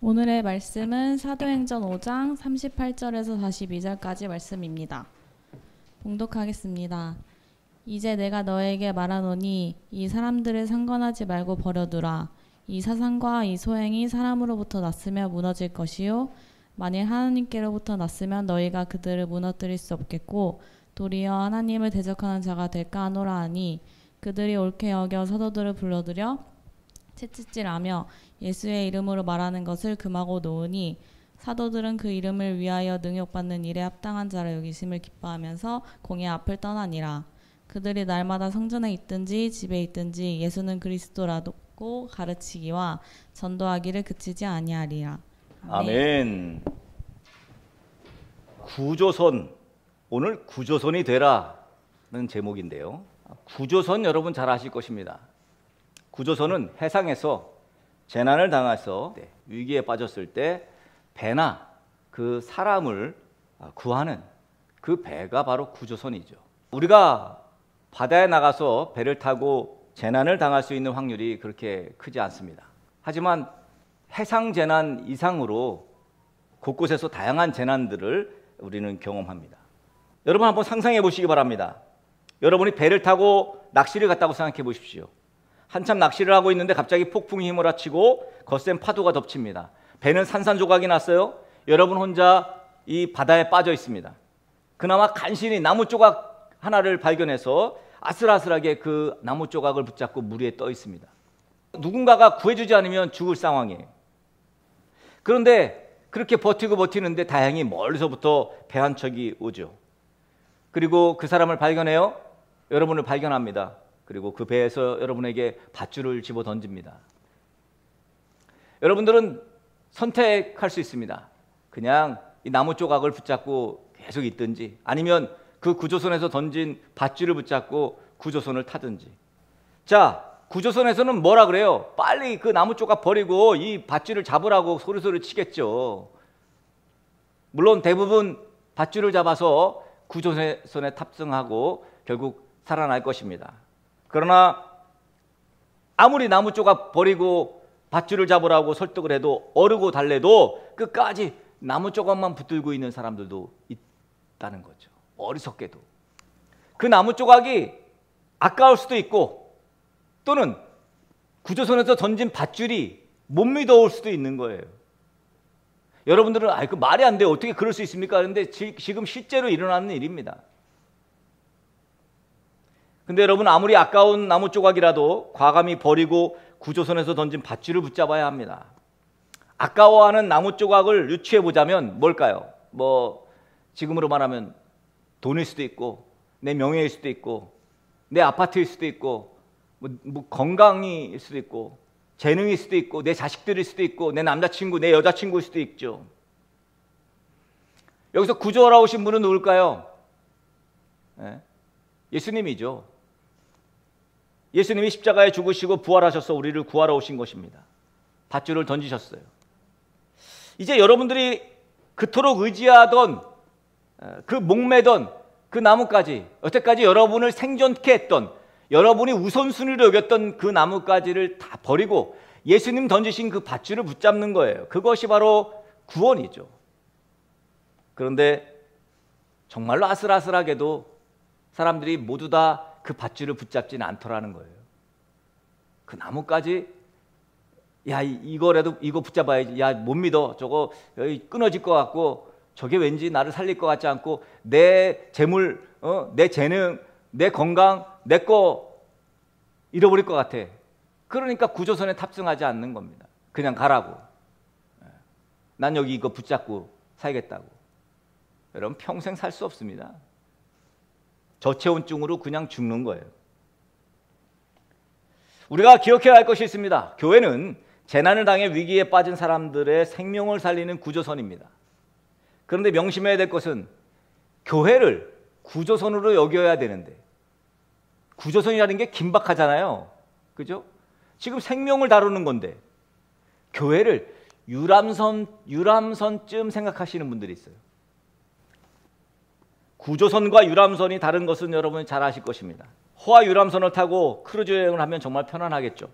오늘의 말씀은 사도행전 5장 38절에서 42절까지 말씀입니다. 봉독하겠습니다. 이제 내가 너에게 말하노니 이 사람들을 상관하지 말고 버려두라. 이 사상과 이 소행이 사람으로부터 났으면 무너질 것이요 만일 하나님께로부터 났으면 너희가 그들을 무너뜨릴 수 없겠고 도리어 하나님을 대적하는 자가 될까 하노라 하니 그들이 옳게 여겨 사도들을 불러들여 채찍질하며 예수의 이름으로 말하는 것을 금하고 놓으니 사도들은 그 이름을 위하여 능욕받는 일에 합당한 자라 여기심을 기뻐하면서 공의 앞을 떠나니라. 그들이 날마다 성전에 있든지 집에 있든지 예수는 그리스도라고 가르치기와 전도하기를 그치지 아니하리라. 아멘. 구조선, 오늘 구조선이 되라는 제목인데요. 구조선 여러분 잘 아실 것입니다. 구조선은 해상에서 재난을 당해서 위기에 빠졌을 때 배나 그 사람을 구하는 그 배가 바로 구조선이죠. 우리가 바다에 나가서 배를 타고 재난을 당할 수 있는 확률이 그렇게 크지 않습니다. 하지만 해상 재난 이상으로 곳곳에서 다양한 재난들을 우리는 경험합니다. 여러분 한번 상상해 보시기 바랍니다. 여러분이 배를 타고 낚시를 갔다고 생각해 보십시오. 한참 낚시를 하고 있는데 갑자기 폭풍이 휘몰아치고 거센 파도가 덮칩니다. 배는 산산조각이 났어요. 여러분 혼자 이 바다에 빠져 있습니다. 그나마 간신히 나무 조각 하나를 발견해서 아슬아슬하게 그 나무 조각을 붙잡고 물 위에 떠 있습니다. 누군가가 구해주지 않으면 죽을 상황이에요. 그런데 그렇게 버티는데 다행히 멀리서부터 배 한 척이 오죠. 그리고 그 사람을 발견해요. 여러분을 발견합니다. 그리고 그 배에서 여러분에게 밧줄을 집어 던집니다. 여러분들은 선택할 수 있습니다. 그냥 이 나무 조각을 붙잡고 계속 있든지 아니면 그 구조선에서 던진 밧줄을 붙잡고 구조선을 타든지. 자, 구조선에서는 뭐라 그래요? 빨리 그 나무 조각 버리고 이 밧줄을 잡으라고 소리소리 치겠죠. 물론 대부분 밧줄을 잡아서 구조선에 탑승하고 결국 살아날 것입니다. 그러나 아무리 나무 조각 버리고 밧줄을 잡으라고 설득을 해도 어르고 달래도 끝까지 나무 조각만 붙들고 있는 사람들도 있다는 거죠. 어리석게도. 그 나무 조각이 아까울 수도 있고 또는 구조선에서 던진 밧줄이 못 믿어올 수도 있는 거예요. 여러분들은 그 말이 안 돼요. 어떻게 그럴 수 있습니까? 그런데 지금 실제로 일어나는 일입니다. 근데 여러분 아무리 아까운 나무 조각이라도 과감히 버리고 구조선에서 던진 밧줄을 붙잡아야 합니다. 아까워하는 나무 조각을 유추해 보자면 뭘까요? 지금으로 말하면 돈일 수도 있고 내 명예일 수도 있고 내 아파트일 수도 있고 건강일 수도 있고 재능일 수도 있고 내 자식들일 수도 있고 내 남자친구, 내 여자친구일 수도 있죠. 여기서 구조하러 오신 분은 누굴까요? 예수님이죠. 예수님이 십자가에 죽으시고 부활하셔서 우리를 구하러 오신 것입니다. 밧줄을 던지셨어요. 이제 여러분들이 그토록 의지하던 그 목매던 그 나무까지, 여태까지 여러분을 생존케 했던, 여러분이 우선순위로 여겼던 그 나무까지를 다 버리고 예수님 던지신 그 밧줄을 붙잡는 거예요. 그것이 바로 구원이죠. 그런데 정말로 아슬아슬하게도 사람들이 모두 다 그 밧줄을 붙잡지는 않더라는 거예요. 그 나무까지 이거 붙잡아야지. 못 믿어. 저거 여기 끊어질 것 같고 저게 왠지 나를 살릴 것 같지 않고 내 재물, 내 재능, 내 건강, 내 거 잃어버릴 것 같아. 그러니까 구조선에 탑승하지 않는 겁니다. 그냥 가라고. 난 여기 이거 붙잡고 살겠다고. 여러분 평생 살 수 없습니다. 저체온증으로 그냥 죽는 거예요. 우리가 기억해야 할 것이 있습니다. 교회는 재난을 당해 위기에 빠진 사람들의 생명을 살리는 구조선입니다. 그런데 명심해야 될 것은 교회를 구조선으로 여겨야 되는데 구조선이라는 게 긴박하잖아요. 그죠? 지금 생명을 다루는 건데 교회를 유람선쯤 생각하시는 분들이 있어요. 구조선과 유람선이 다른 것은 여러분이 잘 아실 것입니다. 호화 유람선을 타고 크루즈 여행을 하면 정말 편안하겠죠.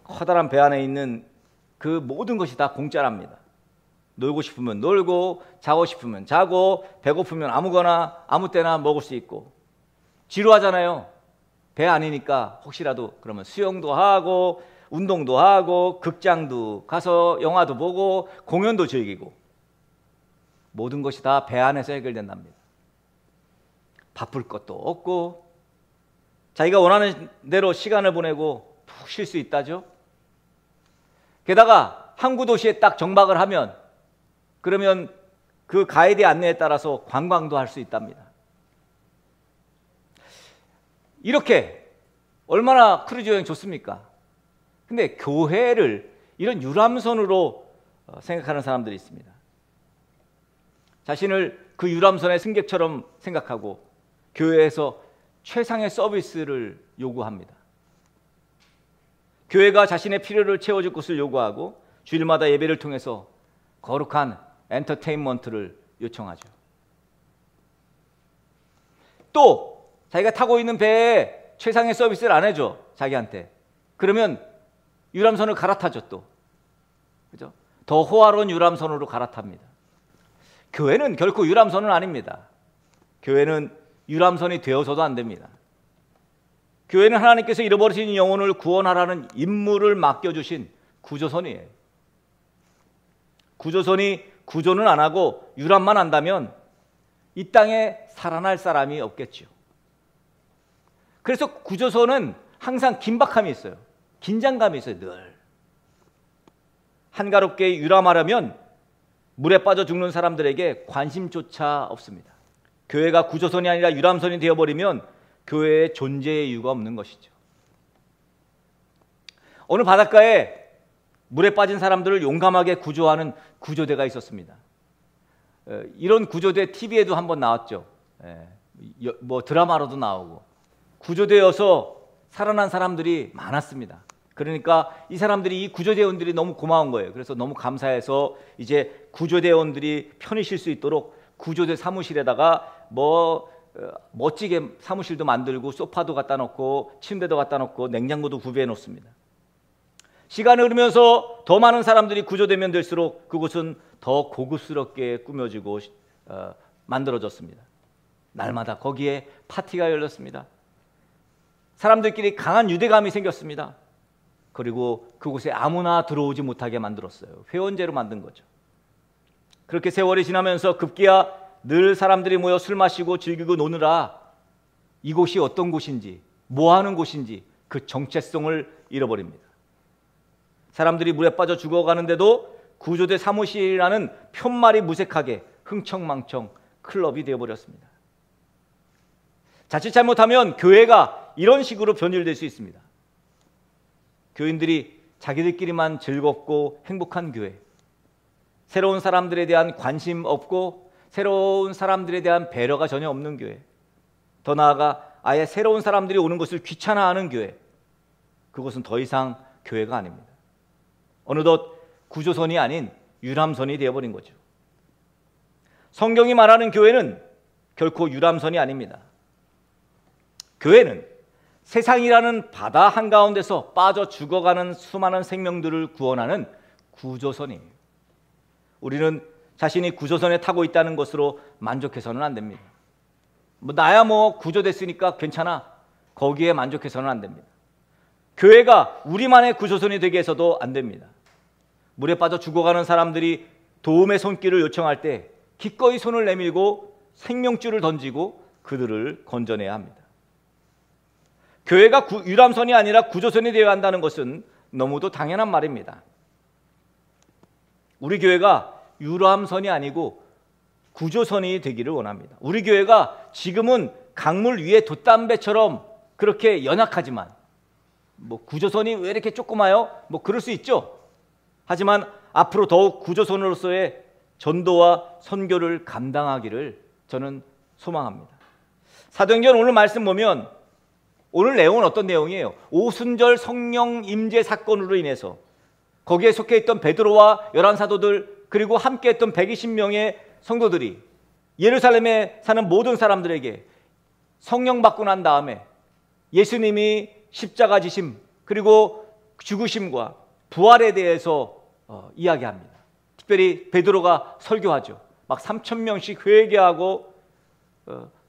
커다란 배 안에 있는 그 모든 것이 다 공짜랍니다. 놀고 싶으면 놀고, 자고 싶으면 자고, 배고프면 아무거나 아무 때나 먹을 수 있고. 지루하잖아요. 배 아니니까 혹시라도 그러면 수영도 하고, 운동도 하고, 극장도 가서 영화도 보고, 공연도 즐기고. 모든 것이 다 배 안에서 해결된답니다. 바쁠 것도 없고, 자기가 원하는 대로 시간을 보내고 푹 쉴 수 있다죠. 게다가 항구 도시에 딱 정박을 하면, 그러면 그 가이드의 안내에 따라서 관광도 할 수 있답니다. 이렇게 얼마나 크루즈 여행 좋습니까? 근데 교회를 이런 유람선으로 생각하는 사람들이 있습니다. 자신을 그 유람선의 승객처럼 생각하고 교회에서 최상의 서비스를 요구합니다. 교회가 자신의 필요를 채워줄 것을 요구하고 주일마다 예배를 통해서 거룩한 엔터테인먼트를 요청하죠. 또 자기가 타고 있는 배에 최상의 서비스를 안 해줘, 자기한테. 그러면 유람선을 갈아타죠. 또 그죠? 더 호화로운 유람선으로 갈아탑니다. 교회는 결코 유람선은 아닙니다. 교회는 유람선이 되어서도 안 됩니다. 교회는 하나님께서 잃어버리신 영혼을 구원하라는 임무를 맡겨주신 구조선이에요. 구조선이 구조는 안 하고 유람만 한다면 이 땅에 살아날 사람이 없겠죠. 그래서 구조선은 항상 긴박함이 있어요. 긴장감이 있어요. 늘. 한가롭게 유람하려면 물에 빠져 죽는 사람들에게 관심조차 없습니다. 교회가 구조선이 아니라 유람선이 되어버리면 교회의 존재의 이유가 없는 것이죠. 어느 바닷가에 물에 빠진 사람들을 용감하게 구조하는 구조대가 있었습니다. 이런 구조대 TV에도 한번 나왔죠. 뭐 드라마로도 나오고. 구조대여서 살아난 사람들이 많았습니다. 그러니까 이 사람들이, 이 구조대원들이 너무 고마운 거예요. 그래서 너무 감사해서 이제 구조대원들이 편히 쉴 수 있도록 구조대 사무실에다가 멋지게 사무실도 만들고 소파도 갖다 놓고 침대도 갖다 놓고 냉장고도 구비해 놓습니다. 시간이 흐르면서 더 많은 사람들이 구조되면 될수록 그곳은 더 고급스럽게 꾸며지고 만들어졌습니다. 날마다 거기에 파티가 열렸습니다. 사람들끼리 강한 유대감이 생겼습니다. 그리고 그곳에 아무나 들어오지 못하게 만들었어요. 회원제로 만든 거죠. 그렇게 세월이 지나면서 급기야 늘 사람들이 모여 술 마시고 즐기고 노느라 이곳이 어떤 곳인지, 뭐 하는 곳인지 그 정체성을 잃어버립니다. 사람들이 물에 빠져 죽어가는데도 구조대 사무실이라는 편말이 무색하게 흥청망청 클럽이 되어버렸습니다. 자칫 잘못하면 교회가 이런 식으로 변질될 수 있습니다. 교인들이 자기들끼리만 즐겁고 행복한 교회, 새로운 사람들에 대한 관심 없고 새로운 사람들에 대한 배려가 전혀 없는 교회, 더 나아가 아예 새로운 사람들이 오는 것을 귀찮아하는 교회, 그것은 더 이상 교회가 아닙니다. 어느덧 구조선이 아닌 유람선이 되어버린 거죠. 성경이 말하는 교회는 결코 유람선이 아닙니다. 교회는 세상이라는 바다 한가운데서 빠져 죽어가는 수많은 생명들을 구원하는 구조선이에요. 우리는 자신이 구조선에 타고 있다는 것으로 만족해서는 안 됩니다. 나야 구조됐으니까 괜찮아. 거기에 만족해서는 안 됩니다. 교회가 우리만의 구조선이 되게 해서도 안 됩니다. 물에 빠져 죽어가는 사람들이 도움의 손길을 요청할 때 기꺼이 손을 내밀고 생명줄을 던지고 그들을 건져내야 합니다. 교회가 유람선이 아니라 구조선이 되어야 한다는 것은 너무도 당연한 말입니다. 우리 교회가 유람선이 아니고 구조선이 되기를 원합니다. 우리 교회가 지금은 강물 위에 돛담배처럼 그렇게 연약하지만 구조선이 왜 이렇게 조그마요? 그럴 수 있죠. 하지만 앞으로 더욱 구조선으로서의 전도와 선교를 감당하기를 저는 소망합니다. 사도행전 오늘 말씀 보면 오늘 내용은 어떤 내용이에요? 오순절 성령 임재 사건으로 인해서 거기에 속해 있던 베드로와 11 사도들 그리고 함께 했던 120명의 성도들이 예루살렘에 사는 모든 사람들에게 성령 받고 난 다음에 예수님이 십자가 지심 그리고 죽으심과 부활에 대해서 이야기합니다. 특별히 베드로가 설교하죠. 막 3,000명씩 회개하고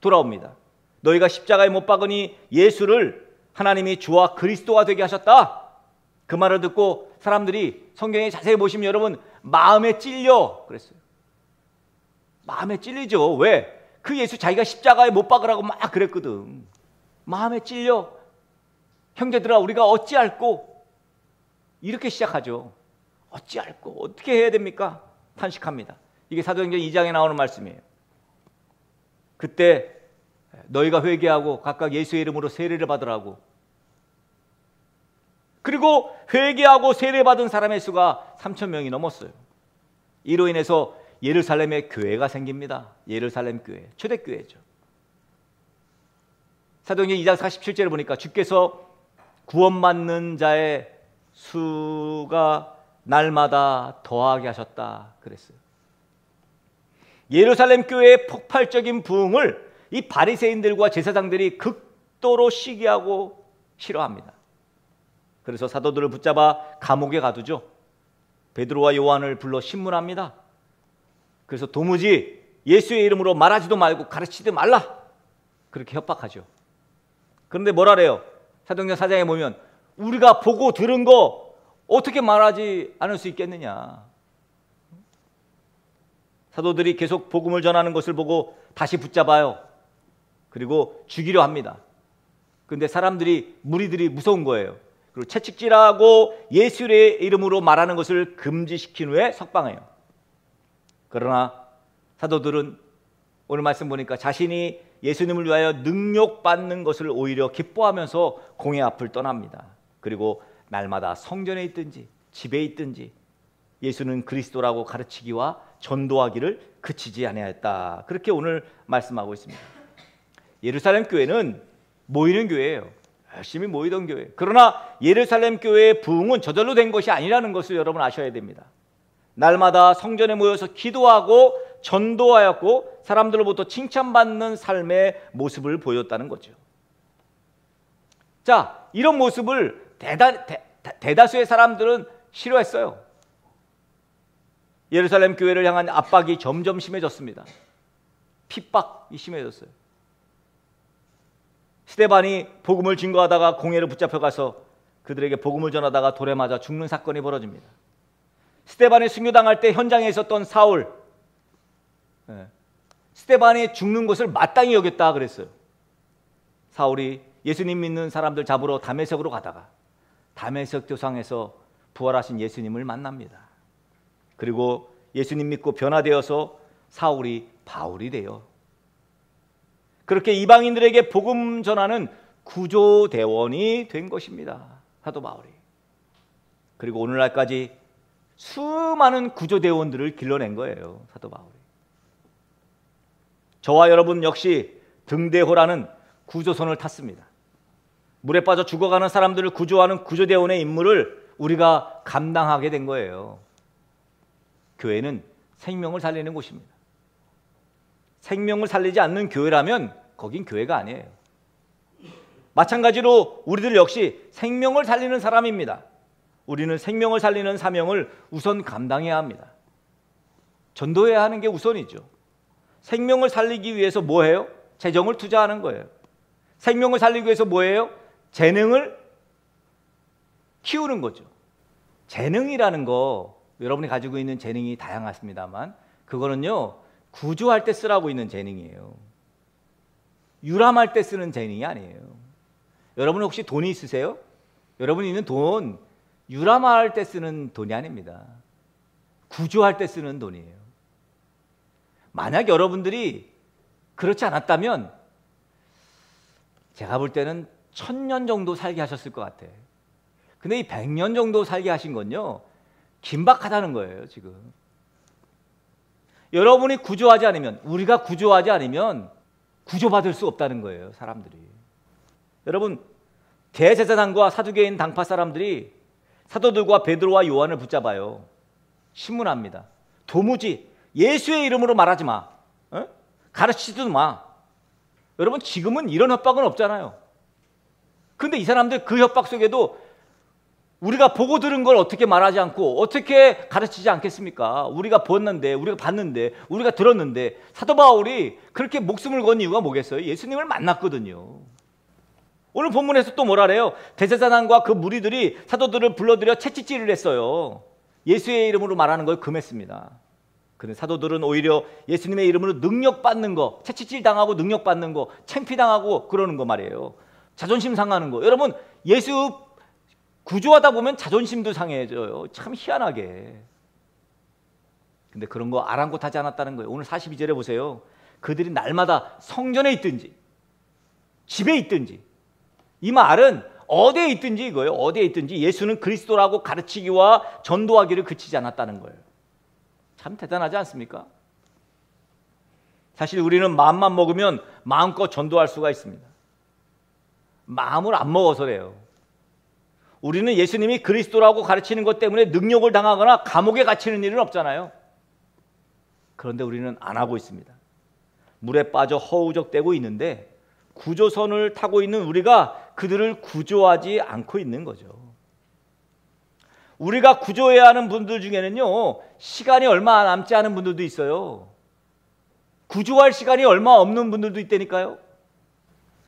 돌아옵니다. 너희가 십자가에 못 박으니 예수를 하나님이 주와 그리스도가 되게 하셨다. 그 말을 듣고 사람들이 성경에 자세히 보시면 여러분 마음에 찔려 그랬어요. 마음에 찔리죠. 왜? 그 예수 자기가 십자가에 못 박으라고 막 그랬거든. 마음에 찔려. 형제들아 우리가 어찌할꼬? 이렇게 시작하죠. 어찌할꼬? 어떻게 해야 됩니까? 탄식합니다. 이게 사도행전 2장에 나오는 말씀이에요. 그때 너희가 회개하고 각각 예수의 이름으로 세례를 받으라고. 그리고 회개하고 세례받은 사람의 수가 3,000명이 넘었어요. 이로 인해서 예루살렘에 교회가 생깁니다. 예루살렘 교회, 초대교회죠. 사도행전 2장 47절을 보니까 주께서 구원받는 자의 수가 날마다 더하게 하셨다 그랬어요. 예루살렘 교회의 폭발적인 부흥을 이 바리새인들과 제사장들이 극도로 시기하고 싫어합니다. 그래서 사도들을 붙잡아 감옥에 가두죠. 베드로와 요한을 불러 신문합니다. 그래서 도무지 예수의 이름으로 말하지도 말고 가르치지 말라 그렇게 협박하죠. 그런데 뭐라 그래요? 사도행전 4장에 보면 우리가 보고 들은 거 어떻게 말하지 않을 수 있겠느냐. 사도들이 계속 복음을 전하는 것을 보고 다시 붙잡아요. 그리고 죽이려 합니다. 그런데 무리들이 무서운 거예요. 그리고 채찍질하고 예수의 이름으로 말하는 것을 금지시킨 후에 석방해요. 그러나 사도들은 오늘 말씀 보니까 자신이 예수님을 위하여 능욕받는 것을 오히려 기뻐하면서 공의 앞을 떠납니다. 그리고 날마다 성전에 있든지 집에 있든지 예수는 그리스도라고 가르치기와 전도하기를 그치지 아니하였다. 그렇게 오늘 말씀하고 있습니다. 예루살렘 교회는 모이는 교회예요. 열심히 모이던 교회. 그러나 예루살렘 교회의 부흥은 저절로 된 것이 아니라는 것을 여러분 아셔야 됩니다. 날마다 성전에 모여서 기도하고 전도하였고 사람들로부터 칭찬받는 삶의 모습을 보였다는 거죠. 자, 이런 모습을 대다수의 사람들은 싫어했어요. 예루살렘 교회를 향한 압박이 점점 심해졌습니다. 핍박이 심해졌어요. 스데반이 복음을 증거하다가 공회로 붙잡혀가서 그들에게 복음을 전하다가 돌에 맞아 죽는 사건이 벌어집니다. 스데반이 순교당할 때 현장에 있었던 사울, 스데반이 죽는 것을 마땅히 여겼다 그랬어요. 사울이 예수님 믿는 사람들 잡으러 다메섹으로 가다가 다메섹 도상에서 부활하신 예수님을 만납니다. 그리고 예수님 믿고 변화되어서 사울이 바울이 돼요. 그렇게 이방인들에게 복음 전하는 구조대원이 된 것입니다. 사도 바울이. 그리고 오늘날까지 수많은 구조대원들을 길러낸 거예요. 사도 바울이. 저와 여러분 역시 등대호라는 구조선을 탔습니다. 물에 빠져 죽어가는 사람들을 구조하는 구조대원의 임무를 우리가 감당하게 된 거예요. 교회는 생명을 살리는 곳입니다. 생명을 살리지 않는 교회라면 거긴 교회가 아니에요. 마찬가지로 우리들 역시 생명을 살리는 사람입니다. 우리는 생명을 살리는 사명을 우선 감당해야 합니다. 전도해야 하는 게 우선이죠. 생명을 살리기 위해서 뭐 해요? 재정을 투자하는 거예요. 생명을 살리기 위해서 뭐 해요? 재능을 키우는 거죠. 재능이라는 거 여러분이 가지고 있는 재능이 다양하십니다만 그거는요 구조할 때 쓰라고 있는 재능이에요. 유람할 때 쓰는 재능이 아니에요. 여러분 혹시 돈이 있으세요? 여러분이 있는 돈 유람할 때 쓰는 돈이 아닙니다. 구조할 때 쓰는 돈이에요. 만약 여러분들이 그렇지 않았다면 제가 볼 때는 1000년 정도 살게 하셨을 것 같아요. 근데 이 100년 정도 살게 하신 건요 긴박하다는 거예요. 지금 여러분이 구조하지 않으면, 우리가 구조하지 않으면 구조받을 수 없다는 거예요. 사람들이. 여러분 대제사장과 사두개인 당파 사람들이 사도들과 베드로와 요한을 붙잡아요. 신문합니다. 도무지 예수의 이름으로 말하지 마. 가르치지도 마. 여러분 지금은 이런 협박은 없잖아요. 근데 이 사람들 그 협박 속에도 우리가 보고 들은 걸 어떻게 말하지 않고 어떻게 가르치지 않겠습니까? 우리가 보았는데, 우리가 봤는데, 우리가 들었는데. 사도 바울이 그렇게 목숨을 건 이유가 뭐겠어요? 예수님을 만났거든요. 오늘 본문에서 또 뭐라 그래요? 대제사장과 그 무리들이 사도들을 불러들여 채찍질을 했어요. 예수의 이름으로 말하는 걸 금했습니다. 근데 사도들은 오히려 예수님의 이름으로 능력받는 거, 채찍질 당하고 능력받는 거, 창피당하고 그러는 거 말이에요. 자존심 상하는 거. 여러분 예수 구조하다 보면 자존심도 상해져요. 참 희한하게. 근데 그런 거 아랑곳하지 않았다는 거예요. 오늘 42절에 보세요. 그들이 날마다 성전에 있든지 집에 있든지, 이 말은 어디에 있든지 이거예요. 어디에 있든지 예수는 그리스도라고 가르치기와 전도하기를 그치지 않았다는 거예요. 참 대단하지 않습니까? 사실 우리는 마음만 먹으면 마음껏 전도할 수가 있습니다. 마음을 안 먹어서 그래요. 우리는 예수님이 그리스도라고 가르치는 것 때문에 능력을 당하거나 감옥에 갇히는 일은 없잖아요. 그런데 우리는 안 하고 있습니다. 물에 빠져 허우적대고 있는데 구조선을 타고 있는 우리가 그들을 구조하지 않고 있는 거죠. 우리가 구조해야 하는 분들 중에는요, 시간이 얼마 남지 않은 분들도 있어요. 구조할 시간이 얼마 없는 분들도 있다니까요.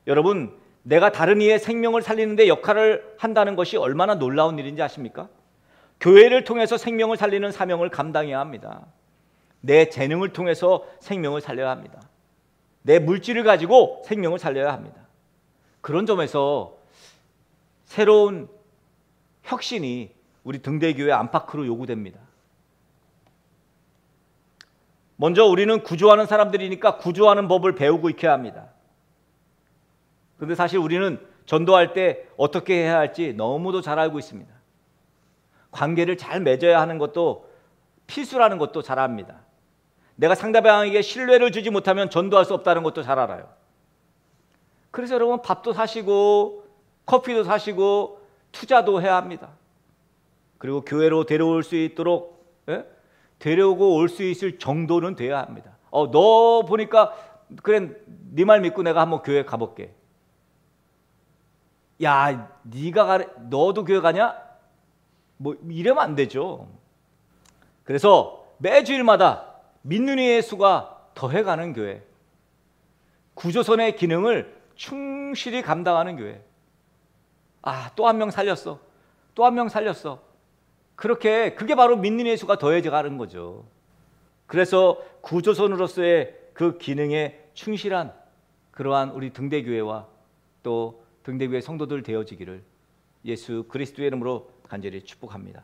여러분, 내가 다른 이의 생명을 살리는 데 역할을 한다는 것이 얼마나 놀라운 일인지 아십니까? 교회를 통해서 생명을 살리는 사명을 감당해야 합니다. 내 재능을 통해서 생명을 살려야 합니다. 내 물질을 가지고 생명을 살려야 합니다. 그런 점에서 새로운 혁신이 우리 등대교회 안팎으로 요구됩니다. 먼저 우리는 구조하는 사람들이니까 구조하는 법을 배우고 익혀야 합니다. 그런데 사실 우리는 전도할 때 어떻게 해야 할지 너무도 잘 알고 있습니다. 관계를 잘 맺어야 하는 것도 필수라는 것도 잘 압니다. 내가 상대방에게 신뢰를 주지 못하면 전도할 수 없다는 것도 잘 알아요. 그래서 여러분 밥도 사시고 커피도 사시고 투자도 해야 합니다. 그리고 교회로 데려올 수 있도록 데려오고 올 수 있을 정도는 돼야 합니다. 너 보니까 그래 네 말 믿고 내가 한번 교회 가볼게. 야, 너도 교회 가냐? 뭐 이러면 안 되죠. 그래서 매주일마다 믿는 이의 수가 더해가는 교회, 구조선의 기능을 충실히 감당하는 교회. 또 한 명 살렸어. 또 한 명 살렸어. 그게 바로 믿는 이의 수가 더해져가는 거죠. 그래서 구조선으로서의 그 기능에 충실한 그러한 우리 등대교회와 또 등대교회 성도들 되어지기를 예수 그리스도의 이름으로 간절히 축복합니다.